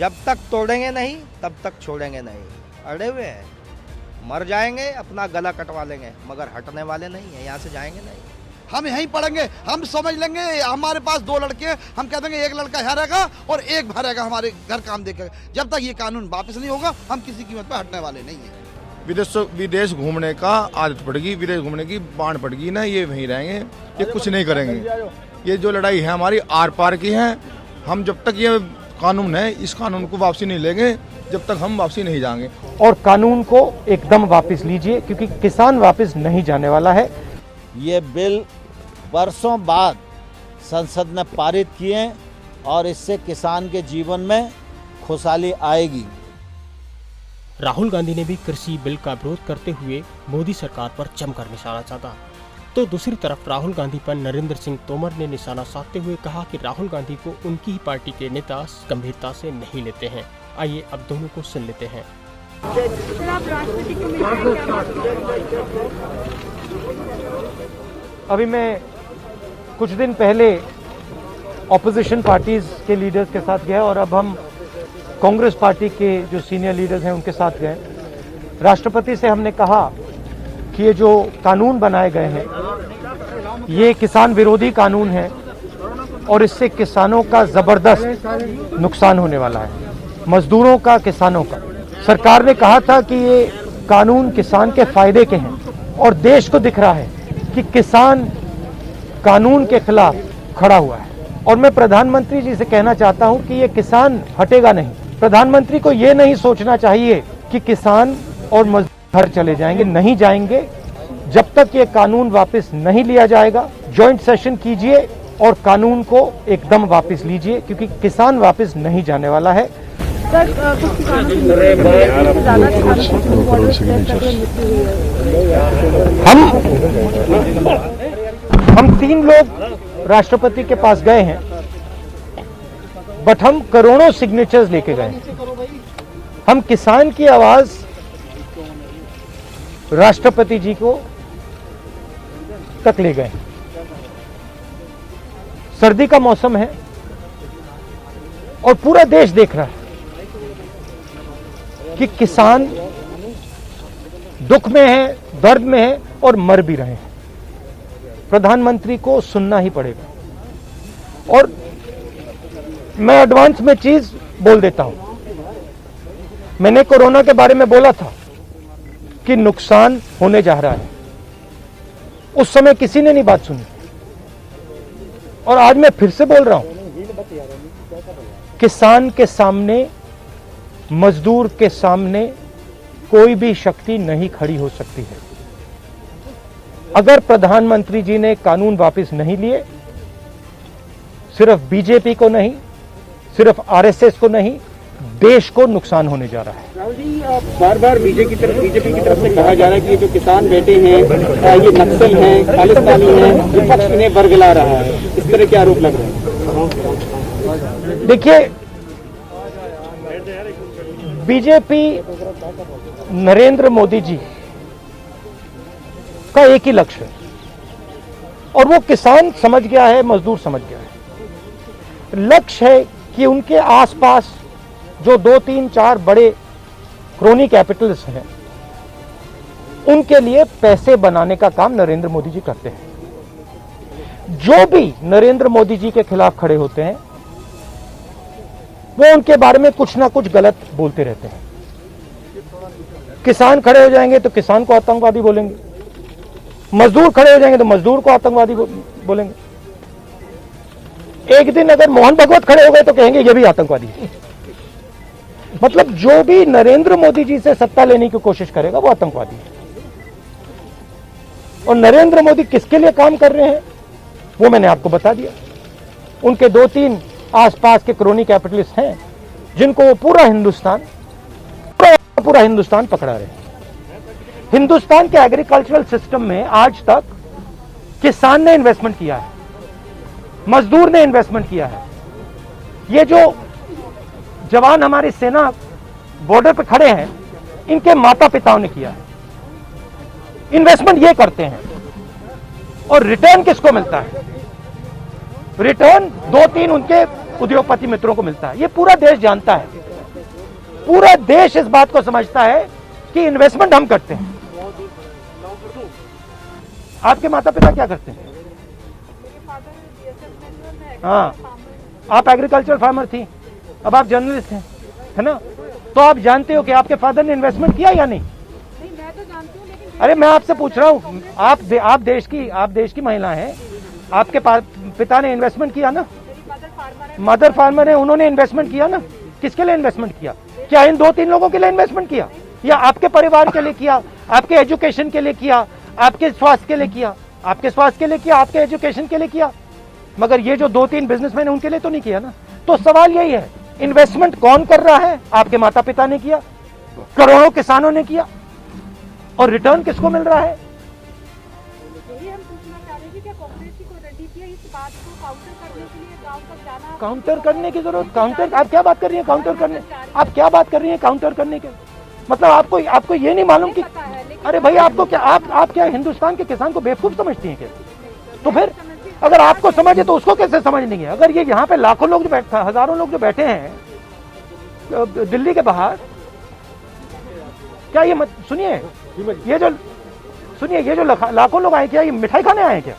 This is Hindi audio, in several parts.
जब तक तोड़ेंगे नहीं तब तक छोड़ेंगे नहीं। अड़े हुए हैं, मर जाएंगे, अपना गला कटवा लेंगे, मगर हटने वाले नहीं है, यहाँ से जाएंगे नहीं। हम यहीं पढ़ेंगे, हम समझ लेंगे। हमारे पास 2 लड़के, हम कह देंगे एक लड़का यहाँ रहेगा और एक बाहर रहेगा हमारे घर काम देखेगा। जब तक ये कानून वापस नहीं होगा हम किसी कीमत पर हटने वाले नहीं है। विदेश घूमने का आदत पड़ेगी, विदेश घूमने की बाण पड़ेगी ना, ये वहीं रहेंगे, ये कुछ नहीं करेंगे। ये जो लड़ाई है हमारी आर पार की है। हम जब तक ये कानून है, इस कानून को वापसी नहीं लेंगे जब तक हम वापसी नहीं जाएंगे। और कानून को एकदम वापस लीजिए, क्योंकि किसान वापस नहीं जाने वाला है। ये बिल वर्षों बाद संसद ने पारित किए और इससे किसान के जीवन में खुशहाली आएगी। राहुल गांधी ने भी कृषि बिल का विरोध करते हुए मोदी सरकार पर जमकर निशाना साधा। तो दूसरी तरफ राहुल गांधी पर नरेंद्र सिंह तोमर ने निशाना साधते हुए कहा कि राहुल गांधी को उनकी ही पार्टी के नेता गंभीरता से नहीं लेते हैं। आइए अब दोनों को सुन लेते हैं। अभी मैं कुछ दिन पहले ऑपोजिशन पार्टीज के लीडर्स के साथ गया और अब हम कांग्रेस पार्टी के जो सीनियर लीडर्स हैं उनके साथ गए। राष्ट्रपति से हमने कहा कि ये जो कानून बनाए गए हैं ये किसान विरोधी कानून है और इससे किसानों का जबरदस्त नुकसान होने वाला है, मजदूरों का, किसानों का। सरकार ने कहा था कि ये कानून किसान के फायदे के हैं और देश को दिख रहा है कि किसान कानून के खिलाफ खड़ा हुआ है। और मैं प्रधानमंत्री जी से कहना चाहता हूं कि ये किसान हटेगा नहीं। प्रधानमंत्री को ये नहीं सोचना चाहिए कि किसान और मजदूर घर चले जाएंगे, नहीं जाएंगे जब तक ये कानून वापस नहीं लिया जाएगा। जॉइंट सेशन कीजिए और कानून को एकदम वापस लीजिए, क्योंकि किसान वापस नहीं जाने वाला है। हम 3 लोग राष्ट्रपति के पास गए हैं, बट हम करोड़ों सिग्नेचर्स लेके गए। हम किसान की आवाज राष्ट्रपति जी को तक ले गए। सर्दी का मौसम है और पूरा देश देख रहा है कि किसान दुख में है, दर्द में है और मर भी रहे हैं। प्रधानमंत्री को सुनना ही पड़ेगा। और मैं एडवांस में चीज बोल देता हूं, मैंने कोरोना के बारे में बोला था कि नुकसान होने जा रहा है। उस समय किसी ने नहीं बात सुनी और आज मैं फिर से बोल रहा हूं, किसान के सामने, मजदूर के सामने कोई भी शक्ति नहीं खड़ी हो सकती है। अगर प्रधानमंत्री जी ने कानून वापस नहीं लिए, सिर्फ बीजेपी को नहीं, सिर्फ आरएसएस को नहीं, देश को नुकसान होने जा रहा है। राहुल जी, बार बार बीजेपी की तरफ से कहा जा रहा है कि ये जो किसान बैठे हैं ये नक्सल हैं, खालिस्तानी हैं, विपक्ष इन्हें बरगला रहा है, इस तरह के आरोप लग रहे हैं। देखिए, बीजेपी नरेंद्र मोदी जी का एक ही लक्ष्य है और वो किसान समझ गया है, मजदूर समझ गया है। लक्ष्य है कि उनके आसपास जो 2, 3, 4 बड़े क्रोनी कैपिटल्स हैं, उनके लिए पैसे बनाने का काम नरेंद्र मोदी जी करते हैं। जो भी नरेंद्र मोदी जी के खिलाफ खड़े होते हैं वो उनके बारे में कुछ ना कुछ गलत बोलते रहते हैं। किसान खड़े हो जाएंगे तो किसान को आतंकवादी बोलेंगे, मजदूर खड़े हो जाएंगे तो मजदूर को आतंकवादी बोलेंगे। एक दिन अगर मोहन भगवत खड़े हो गए तो कहेंगे ये भी आतंकवादी है। मतलब जो भी नरेंद्र मोदी जी से सत्ता लेने की कोशिश करेगा वो आतंकवादी है। और नरेंद्र मोदी किसके लिए काम कर रहे हैं वो मैंने आपको बता दिया। उनके 2-3 आसपास के क्रोनी कैपिटलिस्ट हैं जिनको वो पूरा हिंदुस्तान पकड़ा रहे हैं। हिंदुस्तान के एग्रीकल्चरल सिस्टम में आज तक किसान ने इन्वेस्टमेंट किया है, मजदूर ने इन्वेस्टमेंट किया है। ये जो जवान हमारी सेना बॉर्डर पे खड़े हैं, इनके माता पिताओं ने किया है। इन्वेस्टमेंट ये करते हैं और रिटर्न किसको मिलता है? रिटर्न 2-3 उनके उद्योगपति मित्रों को मिलता है। ये पूरा देश जानता है। पूरा देश इस बात को समझता है कि इन्वेस्टमेंट हम करते हैं। आपके माता पिता क्या करते हैं? हाँ, आप एग्रीकल्चर फार्मर थी, अब आप जर्नलिस्ट हैं, है ना? तो आप जानते हो कि आपके फादर ने इन्वेस्टमेंट किया या नहीं? मैं तो जानती हूँ, लेकिन अरे मैं आपसे पूछ रहा हूँ, आप देश की महिला हैं, आपके पिता ने इन्वेस्टमेंट किया ना? मदर फार्मर है, उन्होंने इन्वेस्टमेंट किया ना? किसके लिए इन्वेस्टमेंट किया? क्या इन 2-3 लोगों के लिए इन्वेस्टमेंट किया, या आपके परिवार के लिए किया, आपके एजुकेशन के लिए किया, आपके स्वास्थ्य के लिए किया, आपके स्वास्थ्य के लिए किया, आपके एजुकेशन के लिए किया? मगर ये जो 2-3 बिजनेसमैन है उनके लिए तो नहीं किया ना। तो सवाल यही है, इन्वेस्टमेंट कौन कर रहा है? आपके माता पिता ने किया, करोड़ों किसानों ने किया, और रिटर्न किसको मिल रहा है? हम पूछना चाह रहे हैं कि क्या कांग्रेस की कोई रणनीति है इस बात को काउंटर करने के लिए गांव तक जाना? काउंटर करने की जरूरत, काउंटर आप क्या बात कर रही हैं? काउंटर करने, आप क्या बात कर रही हैं काउंटर करने के? मतलब आपको ये नहीं मालूम कि, अरे भाई आपको क्या, आप क्या हिंदुस्तान के किसान को बेवकूफ समझती हैं क्या? तो फिर अगर आपको समझे तो उसको कैसे समझ नहीं है? अगर ये यहाँ पे लाखों लोग जो बैठे, हजारों लोग जो बैठे हैं दिल्ली के बाहर, क्या ये सुनिए, ये जो लाखों लोग आए, क्या ये मिठाई खाने आए क्या?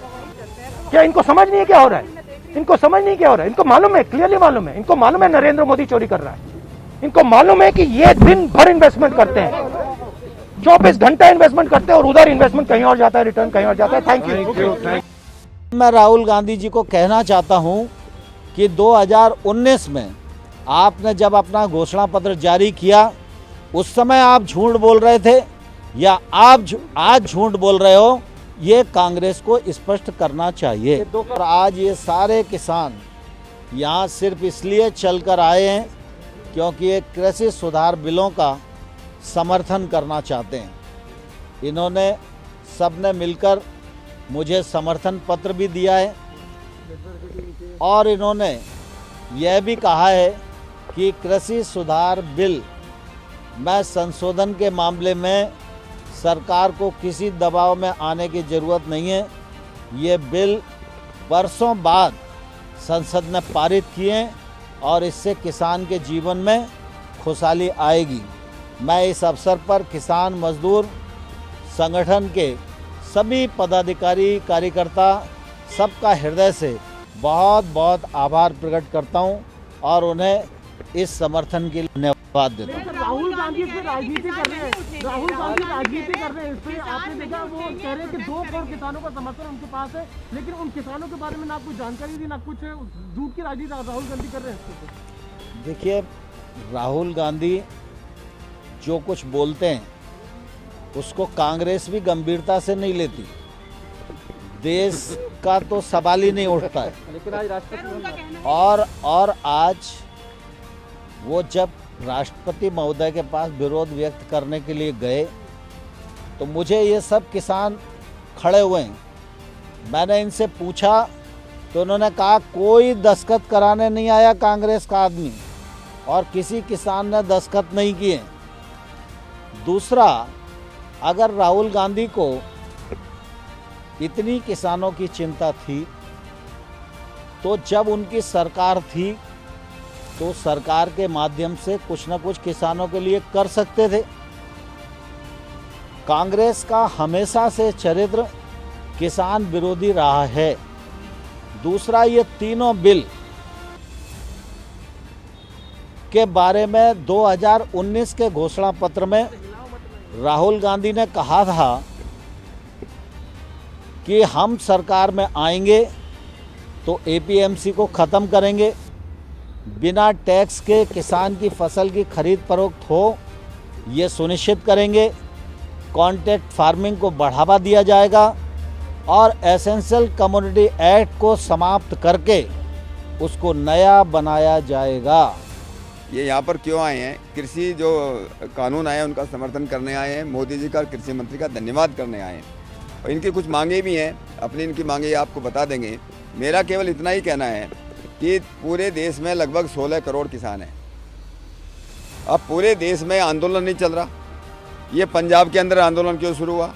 क्या इनको समझ नहीं है क्या हो रहा है? इनको समझ नहीं क्या हो रहा है? इनको मालूम है, क्लियरली मालूम है, इनको मालूम है नरेंद्र मोदी चोरी कर रहा है, इनको मालूम है कि ये दिन भर इन्वेस्टमेंट करते हैं, 24 घंटा इन्वेस्टमेंट करते हैं, और उधर इन्वेस्टमेंट कहीं और जाता है, रिटर्न कहीं और जाता है। Thank you. मैं राहुल गांधी जी को कहना चाहता हूं कि 2019 में आपने जब अपना घोषणा पत्र जारी किया, उस समय आप झूठ बोल रहे थे या आप आज झूठ बोल रहे हो, ये कांग्रेस को स्पष्ट करना चाहिए। और आज ये सारे किसान यहाँ सिर्फ इसलिए चलकर आए हैं क्योंकि ये कृषि सुधार बिलों का समर्थन करना चाहते हैं। इन्होंने सबने मिलकर मुझे समर्थन पत्र भी दिया है, और इन्होंने यह भी कहा है कि कृषि सुधार बिल में संशोधन के मामले में सरकार को किसी दबाव में आने की ज़रूरत नहीं है। ये बिल बरसों बाद संसद ने पारित किए और इससे किसान के जीवन में खुशहाली आएगी। मैं इस अवसर पर किसान मजदूर संगठन के सभी पदाधिकारी कार्यकर्ता सबका हृदय से बहुत बहुत आभार प्रकट करता हूं और उन्हें इस समर्थन के लिए धन्यवाद देता हूं। राहुल गांधी से राजनीति कर रहे हैं, राहुल गांधी राजनीति कर रहे हैं, इस पे आपने देखा वो कह रहे हैं कि 2 करोड़ किसानों का समर्थन उनके पास है, लेकिन उन किसानों के बारे में ना कुछ जानकारी दी, ना कुछ झूठ की राजनीति राहुल गांधी कर रहे हैं। देखिए, राहुल गांधी जो कुछ बोलते हैं उसको कांग्रेस भी गंभीरता से नहीं लेती, देश का तो सवाल ही नहीं उठता है। लेकिन आज राष्ट्रपति और आज वो जब राष्ट्रपति महोदय के पास विरोध व्यक्त करने के लिए गए तो मुझे ये सब किसान खड़े हुए हैं, मैंने इनसे पूछा तो उन्होंने कहा कोई दस्तखत कराने नहीं आया कांग्रेस का आदमी, और किसी किसान ने दस्तखत नहीं किए। दूसरा, अगर राहुल गांधी को इतनी किसानों की चिंता थी तो जब उनकी सरकार थी तो सरकार के माध्यम से कुछ न कुछ किसानों के लिए कर सकते थे। कांग्रेस का हमेशा से चरित्र किसान विरोधी रहा है। दूसरा, ये तीनों बिल के बारे में 2019 के घोषणा पत्र में राहुल गांधी ने कहा था कि हम सरकार में आएंगे तो एपीएमसी को ख़त्म करेंगे, बिना टैक्स के किसान की फसल की खरीद फरोख्त हो ये सुनिश्चित करेंगे, कॉन्ट्रैक्ट फार्मिंग को बढ़ावा दिया जाएगा और एसेंशियल कमोडिटी एक्ट को समाप्त करके उसको नया बनाया जाएगा। ये यहाँ पर क्यों आए हैं? कृषि जो कानून आए हैं उनका समर्थन करने आए हैं, मोदी जी का कृषि मंत्री का धन्यवाद करने आए हैं, और इनकी कुछ मांगे भी हैं, अपनी इनकी मांगे आपको बता देंगे। मेरा केवल इतना ही कहना है कि पूरे देश में लगभग 16 करोड़ किसान हैं। अब पूरे देश में आंदोलन नहीं चल रहा, ये पंजाब के अंदर आंदोलन क्यों शुरू हुआ?